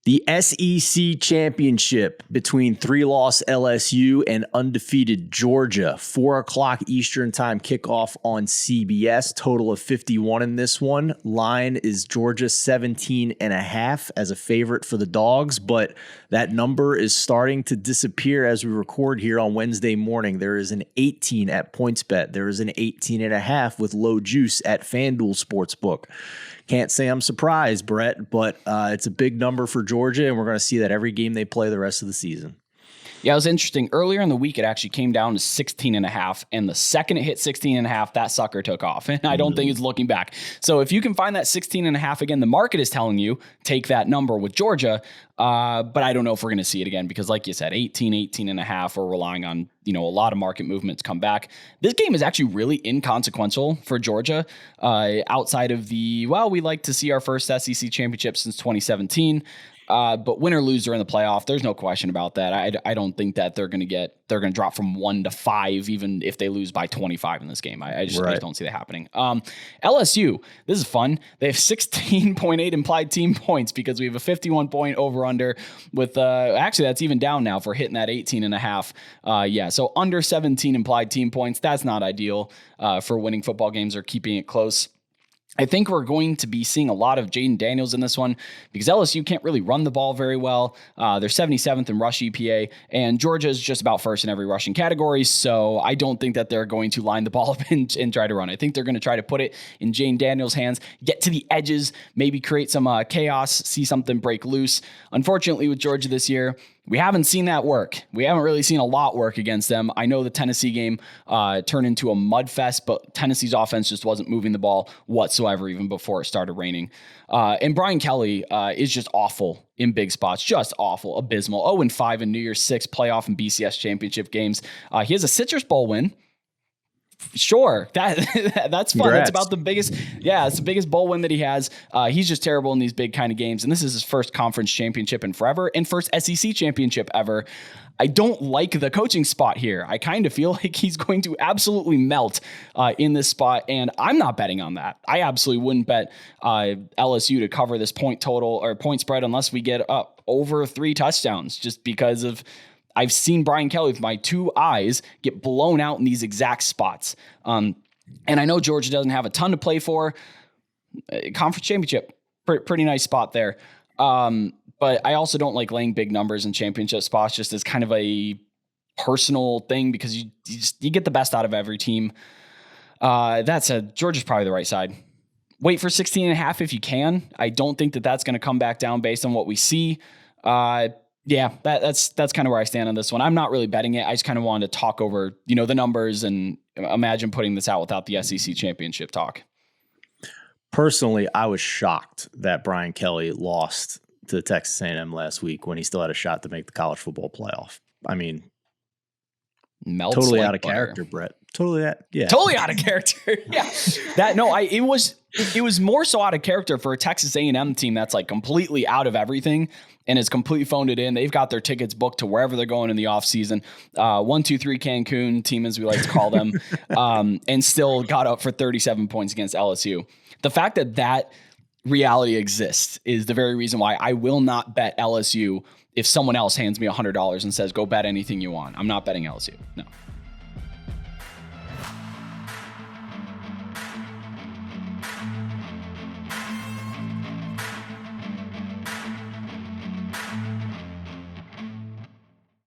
The SEC championship between 3-loss LSU and undefeated Georgia. 4 o'clock Eastern time kickoff on CBS. Total of 51 in this one. Line is Georgia 17.5 as a favorite for the Dogs, but that number is starting to disappear as we record here on Wednesday morning. There is an 18 at PointsBet. There is an 18.5 with low juice at FanDuel Sportsbook. Can't say I'm surprised, Brett, but it's a big number for Georgia, and we're going to see that every game they play the rest of the season. Yeah, it was interesting. Earlier in the week, it actually came down to 16.5, and the second it hit 16.5, that sucker took off, and I don't think it's looking back. So if you can find that 16.5 again, the market is telling you, take that number with Georgia, but I don't know if we're going to see it again because, like you said, 18.5, we're relying on a lot of market movement to come back. This game is actually really inconsequential for Georgia outside of we like to see our first SEC championship since 2017. But win or lose, they're in the playoff. There's no question about that. I don't think that they're going to drop from 1 to 5, even if they lose by 25 in this game. I just don't see that happening. LSU, this is fun. They have 16.8 implied team points because we have a 51 point over under with, actually that's even down now for hitting that 18.5. So under 17 implied team points. That's not ideal, for winning football games or keeping it close. I think we're going to be seeing a lot of Jaden Daniels in this one because LSU can't really run the ball very well. They're 77th in rush EPA, and Georgia is just about first in every rushing category. So I don't think that they're going to line the ball up and try to run. I think they're going to try to put it in Jaden Daniels' hands, get to the edges, maybe create some chaos, see something break loose. Unfortunately, with Georgia this year, we haven't seen that work. We haven't really seen a lot work against them. I know the Tennessee game turned into a mud fest, but Tennessee's offense just wasn't moving the ball whatsoever even before it started raining. And Brian Kelly is just awful in big spots, just awful, abysmal. 0-5 in New Year's 6 playoff and BCS championship games. He has a Citrus Bowl win. Sure, that's fun. Congrats. That's about the biggest. Yeah, it's the biggest bowl win that he has. He's just terrible in these big kind of games, and this is his first conference championship in forever and first SEC championship ever. I don't like the coaching spot here. I kind of feel like he's going to absolutely melt in this spot, and I'm not betting on that. I absolutely wouldn't bet LSU to cover this point total or point spread unless we get up over 3 touchdowns, just because of. I've seen Brian Kelly with my 2 eyes get blown out in these exact spots. And I know Georgia doesn't have a ton to play for. Conference championship, pretty nice spot there. But I also don't like laying big numbers in championship spots just as kind of a personal thing because you get the best out of every team. That said, Georgia's probably the right side. Wait for 16.5 if you can. I don't think that that's going to come back down based on what we see. Yeah, that's kind of where I stand on this one. I'm not really betting it. I just kind of wanted to talk over, the numbers and imagine putting this out without the SEC championship talk. Personally, I was shocked that Brian Kelly lost to Texas A&M last week when he still had a shot to make the college football playoff. I mean, totally out of character, Brett. Totally out of character. Yeah. It was more so out of character for a Texas A&M team that's like completely out of everything and has completely phoned it in. They've got their tickets booked to wherever they're going in the offseason. 1-2-3 Cancun team, as we like to call them, and still got up for 37 points against LSU. The fact that reality exists is the very reason why I will not bet LSU if someone else hands me $100 and says, go bet anything you want. I'm not betting LSU. No.